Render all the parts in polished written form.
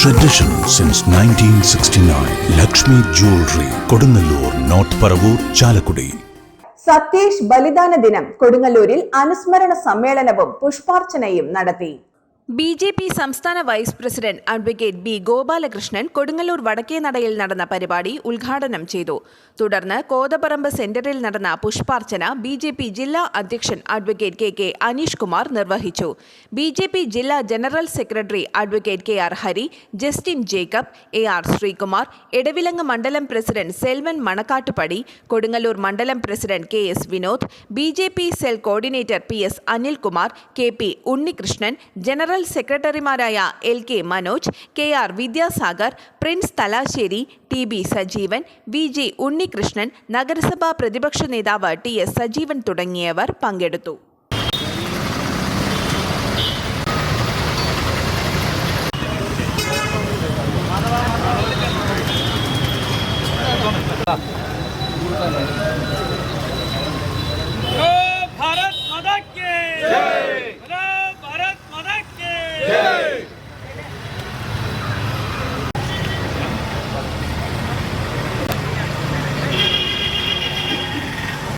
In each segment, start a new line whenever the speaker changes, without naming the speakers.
Tradition since 1969. Lakshmi Jewelry, Kodunallur, North Paravur, Chalakudi.
Satheesh ബലിദാന ദിനം കൊടുങ്ങല്ലൂരിൽ അനുസ്മരണ സമ്മേളനവും പുഷ്പാർച്ചനയും നടത്തി.
BJP സംസ്ഥാന vice president advocate B Gopalakrishnan Kodungallur വടക്കേനടയിൽ നടന്ന പരിപാടി ഉദ്ഘാടനം ചെയ്തു. തുടർന്ന് കോതപറമ്പ് സെന്ററിൽ നടന്ന പുഷ്പാർച്ചന BJP ജില്ലാ അധ്യക്ഷൻ അഡ്വക്കേറ്റ് കെ അനീഷ് കുമാർ നിർവഹിച്ചു. BJP ജില്ലാ general secretary advocate KR Hari, Justin Jacob, AR Sreekumar, Edavilangu മണ്ഡലം പ്രസിഡന്റ് സെൽവൻ മണക്കാട്ടുപടി, കൊടുങ്ങല്ലൂർ മണ്ഡലം president KS Vinod, BJP cell coordinator PS Anilkumar, KP Unnikrishnan, general സെക്രട്ടറിമാരായ LK Manoj, KR Vidyasagar, Prince Thalassery, TB Sajeevan, VG Unnikrishnan, നഗരസഭാ പ്രതിപക്ഷ നേതാവ് TS സജീവൻ തുടങ്ങിയവർ പങ്കെടുത്തു.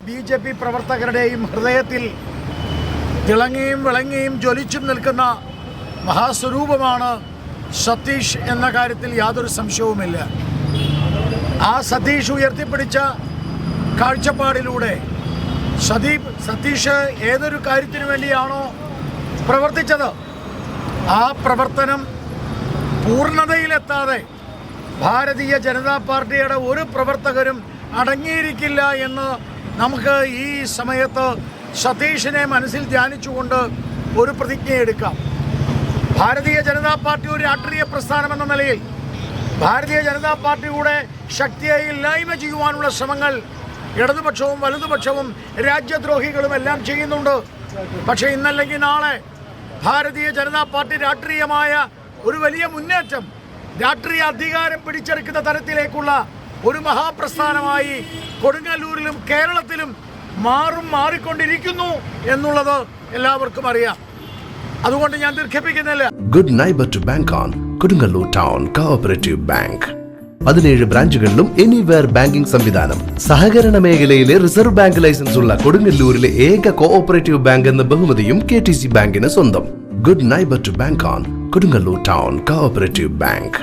BJP പ്രവർത്തകരുടെയും ഹൃദയത്തിൽ തിളങ്ങിയും വിളങ്ങിയും ജ്വലിച്ചും നിൽക്കുന്ന മഹാസ്വരൂപമാണ് സതീഷ് എന്ന കാര്യത്തിൽ യാതൊരു സംശയവുമില്ല. ആ സതീഷ് ഉയർത്തിപ്പിടിച്ച കാഴ്ചപ്പാടിലൂടെ സതീഷ് ഏതൊരു കാര്യത്തിനു വേണ്ടിയാണോ പ്രവർത്തിച്ചത് ആ പ്രവർത്തനം പൂർണ്ണതയിലെത്താതെ ഭാരതീയ ജനതാ പാർട്ടിയുടെ ഒരു പ്രവർത്തകരും അടങ്ങിയിരിക്കില്ല എന്ന് നമുക്ക് ഈ സമയത്ത് സതീഷിനെ മനസ്സിൽ ധ്യാനിച്ചുകൊണ്ട് ഒരു പ്രതിജ്ഞയെടുക്കാം. ഭാരതീയ ജനതാ പാർട്ടി ഒരു രാഷ്ട്രീയ പ്രസ്ഥാനം എന്ന നിലയിൽ ഭാരതീയ ജനതാ പാർട്ടിയുടെ ശക്തിയെ ഇല്ലായ്മ ചെയ്യുവാനുള്ള ശ്രമങ്ങൾ ഇടതുപക്ഷവും വലതുപക്ഷവും രാജ്യദ്രോഹികളും എല്ലാം ചെയ്യുന്നുണ്ട്. പക്ഷേ ഇന്നല്ലെങ്കിൽ നാളെ ഭാരതീയ ജനതാ പാർട്ടി രാഷ്ട്രീയമായ ഒരു വലിയ മുന്നേറ്റം, രാഷ്ട്രീയ അധികാരം പിടിച്ചെടുക്കുന്ന തരത്തിലേക്കുള്ള ഒരു മഹാപ്രസ്ഥാനമായി കൊടുങ്ങല്ലൂരിലും കേരളത്തിലും മാറിക്കൊണ്ടിരിക്കുന്നു എന്നുള്ളത് എല്ലാവർക്കും അറിയാം. അതുകൊണ്ട് ഞാൻ ദീർഘിപ്പിക്കുന്നില്ല.
Good neighbour to bank on Kodungallur town cooperative bank. 17 ബ്രാഞ്ചുകളിലും എനിവെയർ ബാങ്കിംഗ് സംവിധാനം. സഹകരണ മേഖലയിലെ റിസർവ് ബാങ്ക് ലൈസൻസ് ഉള്ള കൊടുങ്ങല്ലൂരിലെ ഏക കോഓപ്പറേറ്റീവ് ബാങ്ക് എന്ന ബഹുമതിയും KTC ബാങ്കിന് സ്വന്തം. Good neighbour to bank on Kodungallur town cooperative bank.